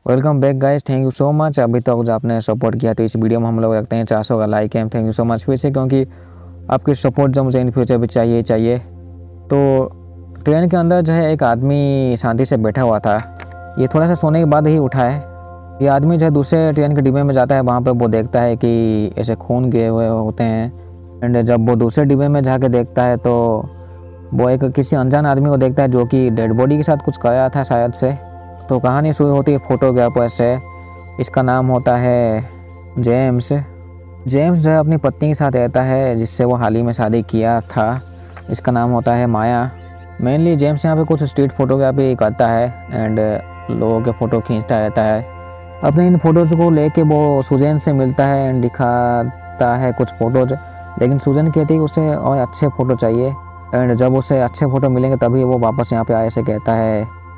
Welcome back guys, thank you so much. अभी तक जो आपने सपोर्ट किया तो इस वीडियो में हम लोग रखते हैं 400 का लाइक है। थैंक यू सो मच फिर से, क्योंकि आपकी सपोर्ट जो मुझे इन फ्यूचर भी चाहिए चाहिए। तो ट्रेन के अंदर जो है एक आदमी शांति से बैठा हुआ था। ये थोड़ा सा सोने के बाद ही उठा है। ये आदमी जो है दूसरे ट्रेन के डिब्बे में जाता है, वहाँ पर वो देखता है कि ऐसे खून गिरे हुए होते हैं। एंड जब वो दूसरे डिब्बे में जाके देखता है तो वो एक किसी अनजान आदमी को देखता है जो कि डेड बॉडी के साथ कुछ कराया था शायद से। तो कहानी शुरू होती है फोटोग्राफर से। इसका नाम होता है जेम्स। जेम्स जो है अपनी पत्नी के साथ रहता है, जिससे वो हाल ही में शादी किया था। इसका नाम होता है माया। मेनली जेम्स यहाँ पे कुछ स्ट्रीट फोटोग्राफी करता है एंड लोगों के फ़ोटो खींचता रहता है। अपने इन फ़ोटोज़ को लेके वो सुजैन से मिलता है एंड दिखाता है कुछ फ़ोटोज़, लेकिन सुजैन कहती है उसे और अच्छे फ़ोटो चाहिए। एंड जब उसे अच्छे फ़ोटो मिलेंगे तभी वो वापस यहाँ पे आए से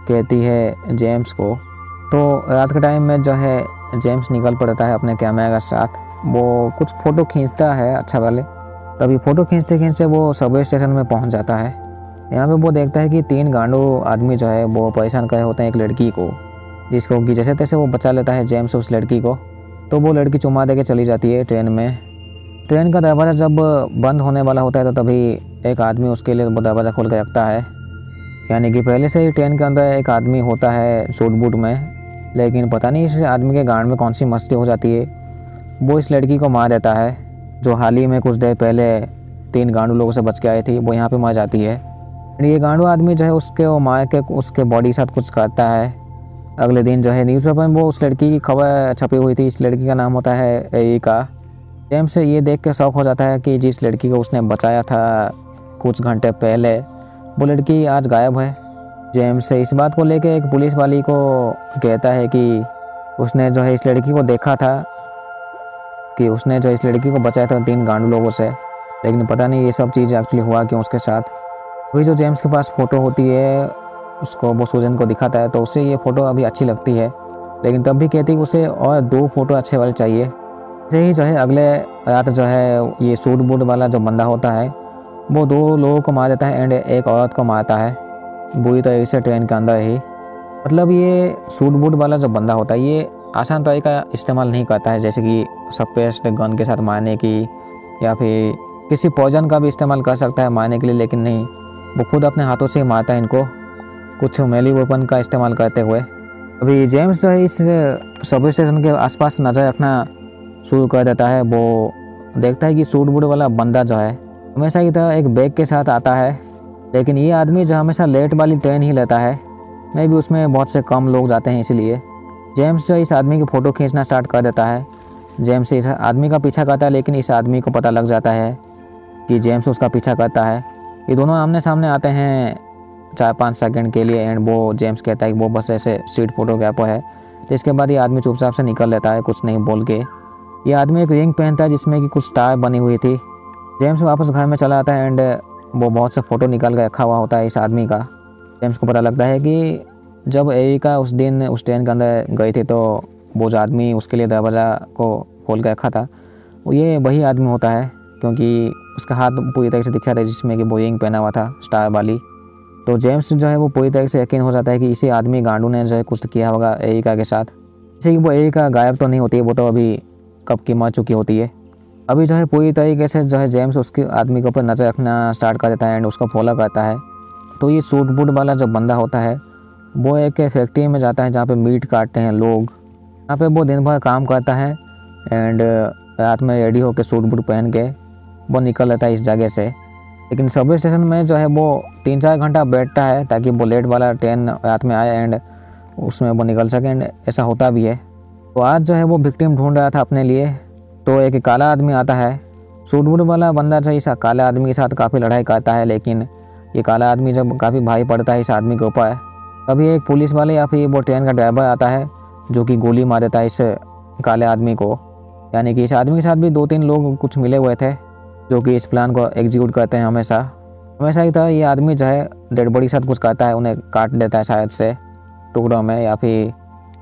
कहती है जेम्स को। तो रात के टाइम में जो है जेम्स निकल पड़ता है अपने कैमरा के साथ। वो कुछ फ़ोटो खींचता है अच्छा वाले। तभी फ़ोटो खींचते खींचते वो सबवे स्टेशन में पहुंच जाता है। यहाँ पे वो देखता है कि 3 गांडू आदमी जो है वो परेशान करे होते हैं एक लड़की को, जिसको कि जैसे तैसे वो बचा लेता है जेम्स उस लड़की को। तो वो लड़की चुम्मा दे के चली जाती है ट्रेन में। ट्रेन का दरवाज़ा जब बंद होने वाला होता है तो तभी एक आदमी उसके लिए वो दरवाज़ा खोल के रखता है। यानी कि पहले से ही ट्रेन के अंदर एक आदमी होता है सूट बूट में, लेकिन पता नहीं इस आदमी के गांड में कौन सी मस्ती हो जाती है, वो इस लड़की को मार देता है जो हाल ही में कुछ देर पहले 3 गांडू लोगों से बच के आई थी। वो यहाँ पे मर जाती है। ये गांडू आदमी जो है उसके वो मार के उसके बॉडी के साथ कुछ करता है। अगले दिन जो है न्यूज़पेपर में वो उस लड़की की खबर छपी हुई थी। इस लड़की का नाम होता है एरिका। जेम्स से ये देख के शौक हो जाता है कि जिस लड़की को उसने बचाया था कुछ घंटे पहले, वो लड़की आज गायब है। जेम्स से इस बात को लेके एक पुलिस वाली को कहता है कि उसने जो है इस लड़की को देखा था, कि उसने जो इस लड़की को बचाया था 3 गांडू लोगों से, लेकिन पता नहीं ये सब चीज़ एक्चुअली हुआ क्यों उसके साथ। वही जो जेम्स के पास फ़ोटो होती है उसको वो सुजन को दिखाता है, तो उसे ये फ़ोटो अभी अच्छी लगती है, लेकिन तब भी कहती है उसे और 2 फ़ोटो अच्छे वाले चाहिए। ऐसे ही जो है अगले रात जो है ये सूट बूट वाला जो बंदा होता है वो 2 लोगों को मार देता है एंड एक औरत को मारता है बुरी तरीके से ट्रेन के अंदर ही। मतलब ये सूट बूट वाला जो बंदा होता है ये आसान तरीका का इस्तेमाल नहीं करता है, जैसे कि सप्रेस्ड गन के साथ मारने की या फिर किसी पॉइजन का भी इस्तेमाल कर सकता है मारने के लिए, लेकिन नहीं, वो खुद अपने हाथों से ही मारता है इनको कुछ मेली वेपन का इस्तेमाल करते हुए। अभी जेम्स जो है इस सबवे स्टेशन के आसपास नज़र रखना शुरू कर देता है। वो देखता है कि सूट बूट वाला बंदा जो है हमेशा की तरह एक बैग के साथ आता है, लेकिन ये आदमी जो हमेशा लेट वाली ट्रेन ही लेता है। मे भी उसमें बहुत से कम लोग जाते हैं इसलिए। जेम्स जो इस आदमी की फ़ोटो खींचना स्टार्ट कर देता है। जेम्स इस आदमी का पीछा करता है, लेकिन इस आदमी को पता लग जाता है कि जेम्स उसका पीछा करता है। ये दोनों आमने सामने आते हैं 4-5 सेकंड के लिए एंड वो जेम्स कहता है कि वो बस ऐसे स्ट्रीट फोटोग्राफर है। जिसके बाद ये आदमी चुपचाप से निकल लेता है कुछ नहीं बोल के। ये आदमी एक रिंग पहनता है जिसमें कि कुछ स्टार बनी हुई थी। जेम्स वापस घर में चला आता है एंड वो बहुत से फ़ोटो निकाल के रखा हुआ होता है इस आदमी का। जेम्स को पता लगता है कि जब एरिका उस दिन उस ट्रेन के अंदर गई थी तो वो जो आदमी उसके लिए दरवाज़ा को खोल के रखा था वो ये वही आदमी होता है, क्योंकि उसका हाथ पूरी तरह से दिखा था जिसमें कि वो रिंग पहना हुआ था स्टार वाली। तो जेम्स जो है वो पूरी तरह से यकीन हो जाता है कि इसी आदमी गांडू ने जो है कुछ किया होगा एरिका के साथ। जैसे कि वो एरिका गायब तो नहीं होती है, वो तो अभी कब की मर चुकी होती है। अभी जो है पूरी तरीके से जो है जेम्स उसके आदमी के ऊपर नज़र रखना स्टार्ट कर देता है एंड उसको फॉलो करता है। तो ये सूट बूट वाला जो बंदा होता है वो एक फैक्ट्री में जाता है जहाँ पे मीट काटते हैं लोग। यहाँ पे वो दिन भर काम करता है एंड रात में रेडी होकर सूट बूट पहन के वो निकल लेता है इस जगह से। लेकिन सबवे स्टेशन में जो है वो 3-4 घंटा बैठता है ताकि वो लेट वाला ट्रेन रात में आए एंड उसमें वो निकल सके, एंड ऐसा होता भी है। तो आज जो है वो विक्टिम ढूंढ रहा था अपने लिए, तो एक काला आदमी आता है। सूट बूट वाला बंदा जो इस काला आदमी के साथ काफ़ी लड़ाई करता है, लेकिन ये काला आदमी जब काफ़ी भारी पड़ता है इस आदमी के ऊपर, तभी एक पुलिस वाले या फिर वो ट्रेन का ड्राइवर आता है जो कि गोली मार देता है इस काले आदमी को। यानी कि इस आदमी के साथ भी 2-3 लोग कुछ मिले हुए थे जो कि इस प्लान को एग्जीक्यूट करते हैं हमेशा ही था। ये आदमी जो है डेड बॉडी के साथ कुछ करता है, उन्हें काट देता है शायद से टुकड़ों में या फिर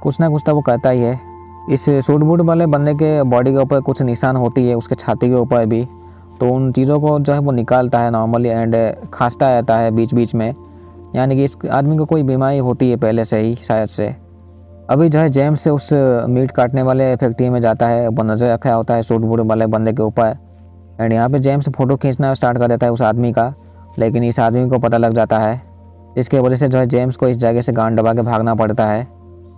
कुछ ना कुछ तो वो करता ही है। इस सूट बूट वाले बंदे के बॉडी के ऊपर कुछ निशान होती है, उसके छाती के ऊपर भी, तो उन चीज़ों को जो है वो निकालता है नॉर्मली एंड खांसता रहता है बीच बीच में। यानी कि इस आदमी को कोई बीमारी होती है पहले से ही शायद से। अभी जो है जेम्स उस मीट काटने वाले फैक्ट्री में जाता है, वो नज़र रखा होता है सूट बूट वाले बंदे के ऊपर। एंड यहाँ पे जेम्स फ़ोटो खींचना स्टार्ट कर देता है उस आदमी का, लेकिन इस आदमी को पता लग जाता है। इसके वजह से जो है जेम्स को इस जगह से गांड दबा के भागना पड़ता है।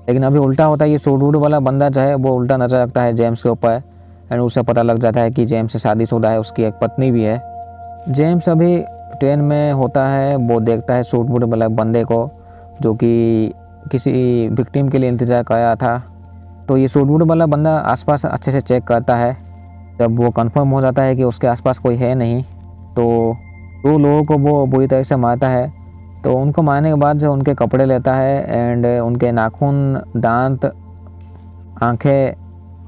लेकिन अभी उल्टा होता है, ये सूट बूट वाला बंदा जो है वो उल्टा नज़र रखता है जेम्स के ऊपर। एंड उसे पता लग जाता है कि जेम्स से शादीशुदा है, उसकी एक पत्नी भी है। जेम्स अभी ट्रेन में होता है, वो देखता है सूट बूट वाला बंदे को, जो कि किसी विक्टिम के लिए इंतज़ार कर रहा था। तो ये सूट बूट वाला बंदा आसपास अच्छे से चेक करता है। जब वो कंफर्म हो जाता है कि उसके आसपास कोई है नहीं, तो 2 लोगों को वो बुरी तरह से मारता है। तो उनको मारने के बाद जो उनके कपड़े लेता है एंड उनके नाखून, दांत, आंखें,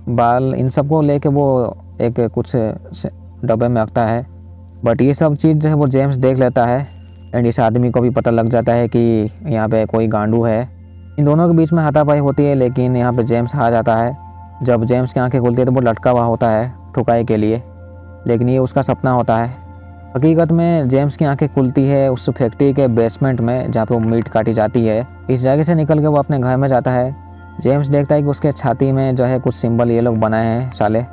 बाल, इन सबको लेके वो एक कुछ डब्बे में रखता है। बट ये सब चीज़ जो है वो जेम्स देख लेता है। एंड इस आदमी को भी पता लग जाता है कि यहाँ पे कोई गांडू है। इन दोनों के बीच में हाथापाई होती है, लेकिन यहाँ पे जेम्स हार जाता है। जब जेम्स की आंखें खुलती है तो वो लटका हुआ होता है ठुकाई के लिए, लेकिन ये उसका सपना होता है। हकीकत में जेम्स की आंखें खुलती है उस फैक्ट्री के बेसमेंट में, जहाँ पे वो मीट काटी जाती है। इस जगह से निकल के वो अपने घर में जाता है। जेम्स देखता है कि उसके छाती में जो है कुछ सिंबल ये लोग बनाए हैं साले।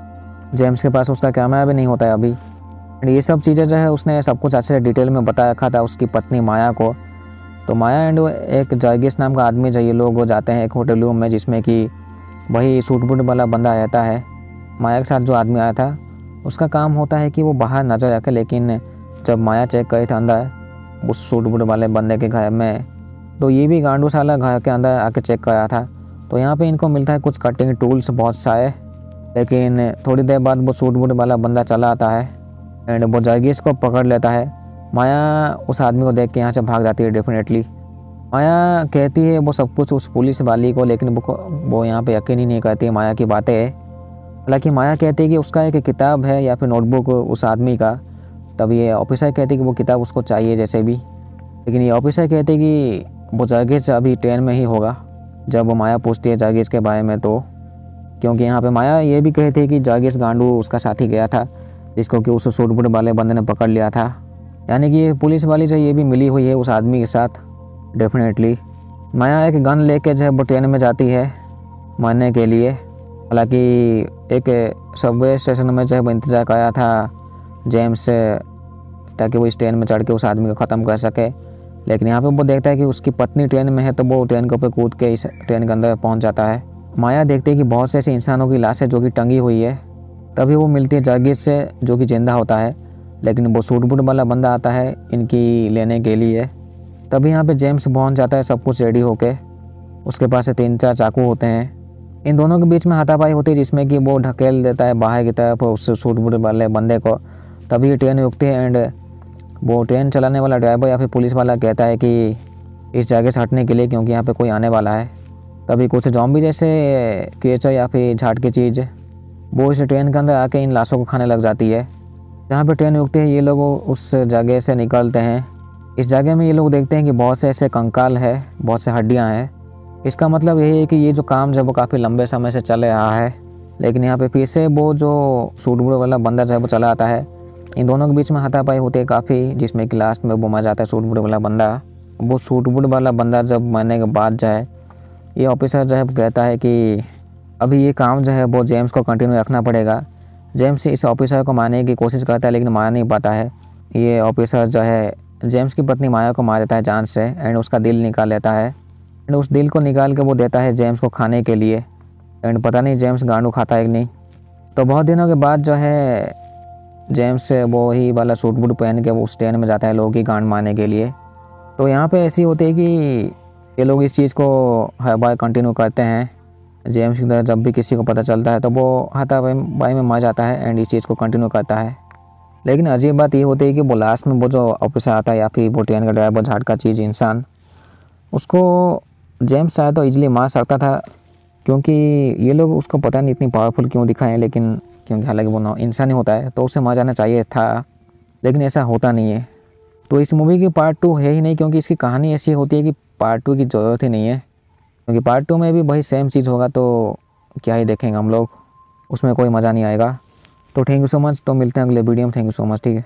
जेम्स के पास उसका कैमरा भी नहीं होता है अभी। ये सब चीज़ें जो है उसने सब कुछ अच्छे से डिटेल में बता रखा था उसकी पत्नी माया को। तो माया एंड एक जर्गिस नाम का आदमी जो ये लोग जाते हैं एक होटल रूम में, जिसमें कि वही सूट बूट वाला बंदा रहता है। माया के साथ जो आदमी आया था उसका काम होता है कि वो बाहर नजर रखे, लेकिन जब माया चेक करी था अंदर उस सूट बूट वाले बंदे के घर में, तो ये भी गांडू साला घर के अंदर आके चेक कर रहा था। तो यहाँ पे इनको मिलता है कुछ कटिंग टूल्स बहुत सारे, लेकिन थोड़ी देर बाद वो सूट बूट वाला बंदा चला आता है एंड वो जर्गिस को पकड़ लेता है। माया उस आदमी को देख के यहाँ से भाग जाती है डेफिनेटली। माया कहती है वो सब कुछ उस पुलिस वाली को, लेकिन वो यहाँ पे यकीन ही नहीं करती है माया की बातें। हालांकि माया कहती है कि उसका एक किताब है या फिर नोटबुक उस आदमी का। तब ये ऑफिसर कहती है कि वो किताब उसको चाहिए जैसे भी, लेकिन ये ऑफिसर कहते हैं कि वो जर्गिस अभी ट्रेन में ही होगा। जब वो माया पूछती है जर्गिस के बारे में, तो क्योंकि यहाँ पे माया ये भी कहती है कि जर्गिस गांडू उसका साथी गया था, जिसको कि उस सूट बूट वाले बंदे ने पकड़ लिया था। यानी कि पुलिस वाली जो ये भी मिली हुई है उस आदमी के साथ डेफिनेटली। माया एक गन लेके जो है वो ट्रेन में जाती है मरने के लिए। हालांकि एक सबवे स्टेशन में जो है वो इंतज़ार कराया था जेम्स से, ताकि वो इस ट्रेन में चढ़ के उस आदमी को ख़त्म कर सके। लेकिन यहाँ पे वो देखता है कि उसकी पत्नी ट्रेन में है, तो वो ट्रेन के ऊपर कूद के इस ट्रेन के अंदर पहुँच जाता है। माया देखती है कि बहुत से ऐसे इंसानों की लाशें जो कि टंगी हुई है। तभी वो मिलती है जर्गिस से, जो कि जिंदा होता है, लेकिन वो सूट बूट वाला बंदा आता है इनकी लेने के लिए। तभी यहाँ पे जेम्स पहुँच जाता है सब कुछ रेडी होके। उसके पास 3-4 चाकू होते हैं। इन दोनों के बीच में हाथापाई होती है, जिसमें कि वो ढकेल देता है बाहर की तरफ उस सूट बूट वाले बंदे को। तभी ट्रेन रुकती है एंड वो ट्रेन चलाने वाला ड्राइवर या फिर पुलिस वाला कहता है कि इस जगह से हटने के लिए, क्योंकि यहाँ पे कोई आने वाला है। तभी कुछ ज़ॉम्बी जैसे क्रिएचर या फिर झाट की चीज़ वो इस ट्रेन के अंदर आके इन लाशों को खाने लग जाती है। जहाँ पे ट्रेन रुकती है ये लोग उस जगह से निकलते हैं। इस जगह में ये लोग देखते हैं कि बहुत से ऐसे कंकाल है, बहुत से हड्डियाँ हैं। इसका मतलब यही है कि ये जो काम जो है वो काफ़ी लंबे समय से चल रहा है। लेकिन यहाँ पे फिर से वो जो सूट बूट वाला बंदा जो है वो चला आता है। इन दोनों के बीच में हाथापाई होती है काफ़ी, जिसमें कि लास्ट में वो मर जाता है सूट बूट वाला बंदा। वो सूट बूट वाला बंदा जब मरने के बाद जो है ये ऑफिसर जो है कहता है कि अभी ये काम जो है वो जेम्स को कंटिन्यू रखना पड़ेगा। जेम्स इस ऑफिसर को मारने की कोशिश करता है, लेकिन मार नहीं पाता है। ये ऑफिसर जो है जेम्स की पत्नी माया को मार देता है जान से एंड उसका दिल निकाल लेता है। एंड उस दिल को निकाल के वो देता है जेम्स को खाने के लिए। एंड पता नहीं जेम्स गांडू खाता है कि नहीं। तो बहुत दिनों के बाद जो है जेम्स वो ही वाला सूट बूट पहन के वो उस ट्रेन में जाता है लोगों की गांड मारने के लिए। तो यहाँ पे ऐसी होती है कि ये लोग इस चीज़ को हर बार कंटिन्यू करते हैं। जेम्स की तरह जब भी किसी को पता चलता है तो वो हाथापाई में मर जाता है एंड इस चीज़ को कंटिन्यू करता है। लेकिन अजीब बात ये होती है कि वो लास्ट में वो जो ऑफिसर आता है या फिर वो ट्रेन का ड्राइवर झाट का चीज़ इंसान, उसको जेम्स चाहे तो ईजिली मार सकता था, क्योंकि ये लोग उसको पता नहीं इतनी पावरफुल क्यों दिखाएं। लेकिन क्योंकि हालांकि वो इंसान ही होता है तो उसे मार जाना चाहिए था, लेकिन ऐसा होता नहीं है। तो इस मूवी की पार्ट 2 है ही नहीं, क्योंकि इसकी कहानी ऐसी होती है कि पार्ट 2 की ज़रूरत ही नहीं है। क्योंकि पार्ट 2 में भी वही सेम चीज़ होगा तो क्या ही देखेंगे हम लोग, उसमें कोई मज़ा नहीं आएगा। तो थैंक यू सो मच। तो मिलते हैं अगले वीडियो में। Thank you so much. ठीक है।